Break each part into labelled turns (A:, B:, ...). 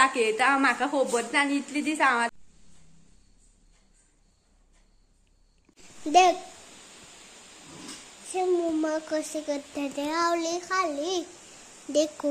A: दाखयता म्हाका खबर ना आनी इतले दीस हांव
B: देख मम्मा कसे करते ते आवली खाली देखो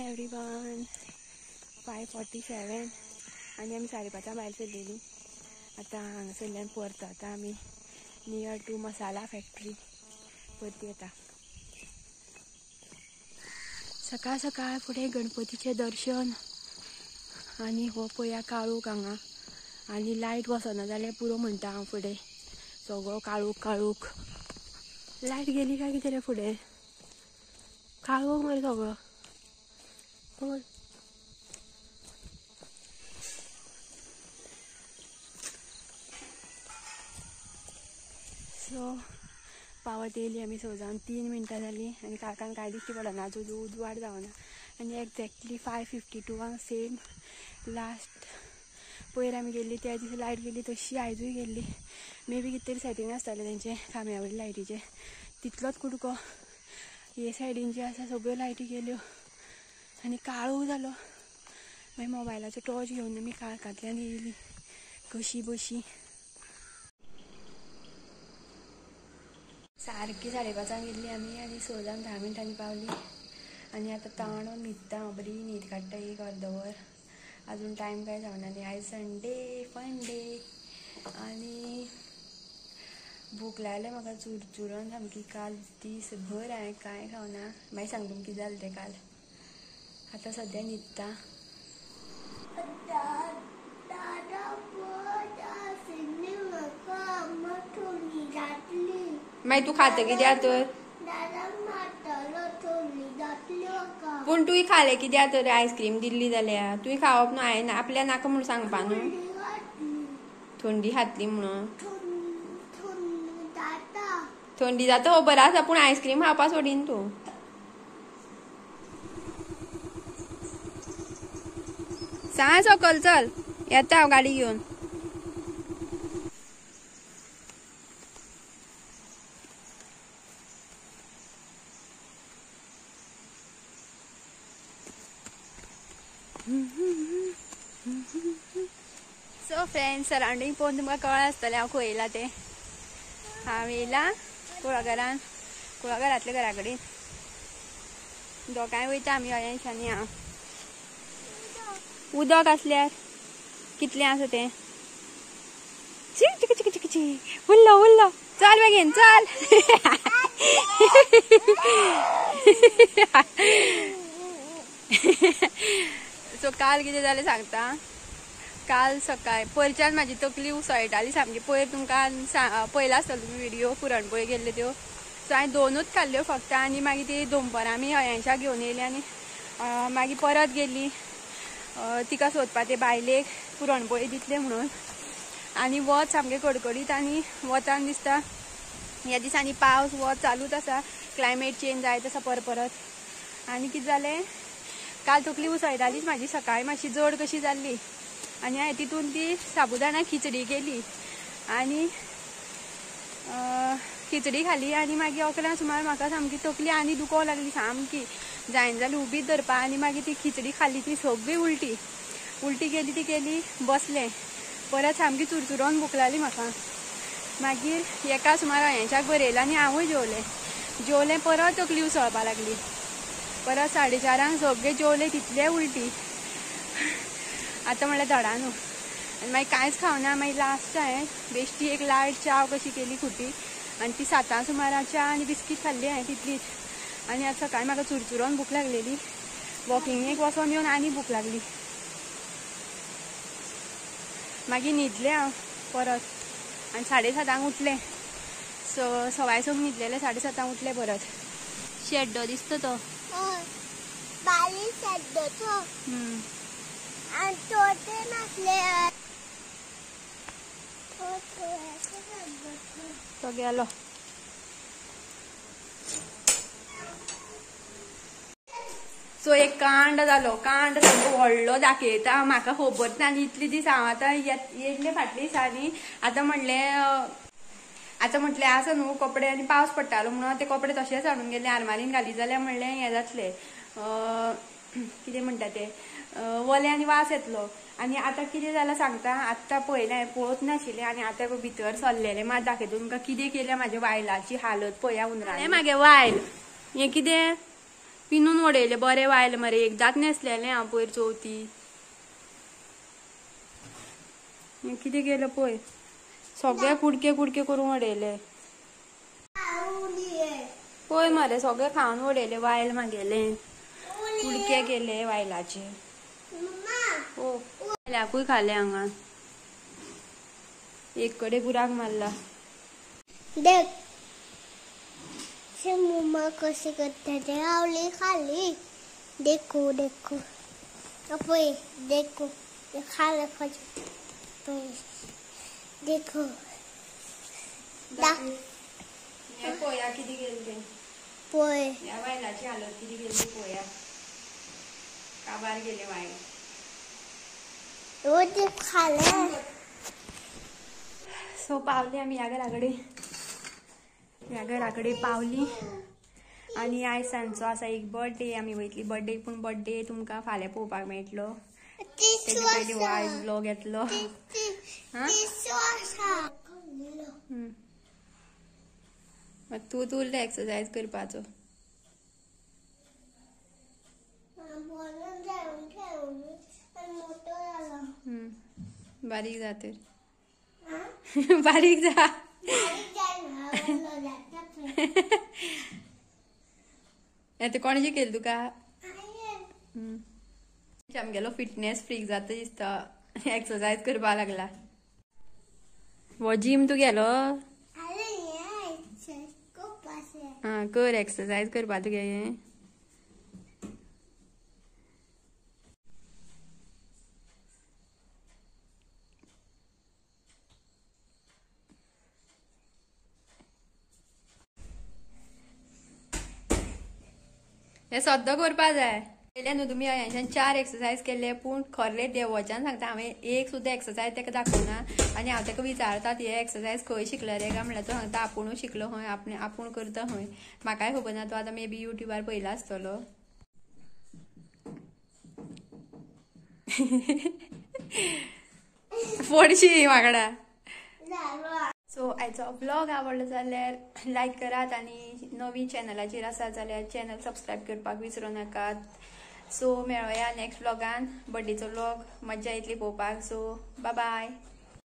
A: एवरीवन 5:47 आणि आम्ही 5:30 भायर सरलेली आता हांगासरल्यान परत आता आम्ही नियर टू मसाला फॅक्टरी परती येता सकाळ सकाळ फुडें गणपतीचें दर्शन आणि हो पळया काळोख हांगा आणि लायट वसना जाल्यार पुरो म्हणटा हांव फुडें सगळो काळोख काळोख लायट गेली काय कितें रे फुडें काळोख मरे सगळो पळय सो पावत येयली आमी स जावन 3 मिनटां जालीं आनी काकान कांय दिश्टी पडना अजून उजवाड जावना आनी एक्झॅक्टली 5:52 सेम लास्ट पयर आमी गेल्ली त्या दिसा लायट गेली तशी आयजूय गेल्ली मे बी कितें तरी सेटींग आसतालें तेंचें खांब्या वयल्या लायटीचें तितलोच कुडको हे सायडीन जे आसा सगळ्यो लायटी गेल्यो आनी काळोख जालो मागीर मोबायलाचो टॉर्च घेवन आमी काळखांतल्यान येयली कशी बशी सारकी 5:30 गेल्ली आमी आनी 6 जावन 10 मिनटांनी पावली आनी आतां ताणो न्हिदता बरी न्हीद काडटा एक अर्दवर अजून टायम काय जावना आनी आयज संडे फन डे आनी भूक लागले म्हाका चुरचुरोन सामकी काल दीसभर हांवें कांय खावना मागीर सांग तुमकां कितें जालें तें काल आतां सद्या न्हिदता मागीर तूं खाता कित्याक तर पूण तुवें खालें कित्याक तर आयस्क्रीम दिल्ली जाल्यार तुवें खावप न्हू हांवें आपल्या नाका म्हूण सांगपा न्हू थंडी खातली म्हणून थंडी जाता हो बरो आसा पूण आयस्क्रीम खावपा सोडीन तूं सांग सकल चल येता हांव गाडी घेऊन. सो फ्रेंड्स, सराउंडिंग पळोवन तुमकां कळ्ळें आसतलें हांव खंय येयला तें. हांव येयला कुळागरांतल्या घरा कडेन. दोगांय वयता आमी अयांश आनी हांव. उदक आसल्यार कितलें आसा तें. चिक चिक चिक चिक उरलो चल बेगीन चल. सो काल कितें जालें सांगता. काल सकाळी पयरच्यान म्हाजी तकली उसळटाली सामकी. पयर तुमकां पयला आसतलो तुमी व्हिडिओ पुरणपोळी गेल्ल्यो त्यो. सो हांवें 2च खाल्ल्यो फक्त. आनी मागीर ती दनपारां आमी अयांशाक घेवन येयली आनी मागीर परत गेली तिका सोदपा ते बायलेक पुरणपोळी दितले म्हणून. आनी वत सामकें कडकडीत आनी वतान दिसता ह्या दिसांनी पावस वत चालूच आसा. क्लायमेट चेंज जायत आसा परत. आनी कितें जालें, काल तकली उसळटालीच म्हाजी. सकाळी मातशी जड कशी जाल्ली आनी हांवें तितून ती साबुदाणा खिचडी केली आनी खिचडी खाली. आनी मागीर 11 सुमार म्हाका सामकी तकली आनी दुखोवंक लागली सामकी. जायना जाली उबीच धरपा. आनी मागीर ती खिचडी खाल्ली ती सगळी उलटी केली बसलें. परत सामकी चुरचुरोन भूक लागली म्हाका. मागीर 1 सुमार अयांशाक बरयलें आनी हांवूय जेवलें. परत तकली उसळपा लागली. परत 4:30 सगळे जेवले तितले उलटी. आतां म्हणल्यार धडा न्हू. आनी मागीर कांयच खावना. मागीर लास्ट हांवें बेश्टी एक लायट च्या कशी केली खुटी आनी ती 7 सुमार च्या आनी बिस्कीट खाल्ली हांवें तितलीच. आनी आतां सकाळीं म्हाका चुरचुरोन भूक लागलेली. वॉकिंगेक वचोन येवन आनी भूक लागली. मागीर न्हिदलें हांव परत आनी 7:30 उठलें. सवाय सोंग न्हिदलेलें. 7:30 उठलें परत. शेड्डो दिसता तो. तो गेलो. सो एक कांड जालो. कांड सामको व्हडलो दाखयता. म्हाका खबर ना आनी इतले दीस हांव आतां येयल्ले फाटल्या दिसांनी. आतां म्हटलें आसा न्हू कपडे आनी पावस पडटालो म्हणून ते कपडे तशेंच हाडून गेले आरमारीन घाली जाल्यार म्हणलें हें जातलें कितें म्हणटा तें वलें आनी वास येतलो. आनी आतां कितें जालां सांगता. आतां पळयलें पळोवच नाशिल्लें आनी आतां भितर सरलेलें मात दाखयता तुमकां. कितें केल्या म्हाज्या वायलाची हालत पळया हुंदरांनी. म्हागे वायल हें कितें पिनून उडयलें. बरें वायल मरे. एकदांच न्हेसलेलें हांव पयर चवथी. हें कितें केलें पळय. सगळे कुडके करून उडयले. पळय मरे सगळे खावन उडयले वायल म्हागेलें. कुडके केले वायलाचे. वायलाकूय खालें हांगा. एक कडेन बुराक मारला.
B: देख मम्मा कशी करता ते आवली खाली. देखो पळय देखो खाले देखो
A: पळया कितें केलें तें.
B: पळय
A: ह्या वायलाची हालत कितें केली पळया. काबार गेले वायल.
B: खाले.
A: सो पावली आमी ह्या घरा कडेन पावली. आनी आयज सांजचो आसा एक बर्थडे. आमी वयतली बर्थडे. पूण बर्थडे तुमकां फाल्यां पळोवपाक मेळटलो. तेजे पयलीं वायज व्लॉग येतलो. तूं उरलें एक्सरसायज करपाचो. बारीक जा तर. बारीक जा. आता कोणाची केली तुका. आमगेलो फिटनेस फ्रीक जाता दिसता. एक्सरसायज करपा लागला. वो जिम तू गेलो. कर एक्सरसायज करपा तुगे. हे सद्दां करपा जाय. पयले न्हू तुमी हांवें 4 एक्सरसायज केले पूण खरें देवाच्यान सांगता हांवें एक सुद्दां एक्सरसायज ताका दाखोवना आनी हांव ताका विचारतात हे एक्सरसायज खंय शिकले रे काय म्हणल्यार तो सांगता आपुणूच शिकलो खंय आपूण करता खंय म्हाकाय खबर ना तो आतां मे बी युट्यूबार पयला आसतलो. फोडशी वांगडा. सो आयचो ब्लॉग आवडलो जाल्यार लायक करात आनी नवीन चॅनलाचेर आसात जाल्यार चॅनल सबस्क्रायब करपाक विसरूं नाकात. सो मेळोया नेक्स्ट ब्लॉगान बर्थडेचो ब्लॉग मज्जा येतली पळोवपाक. So bye bye.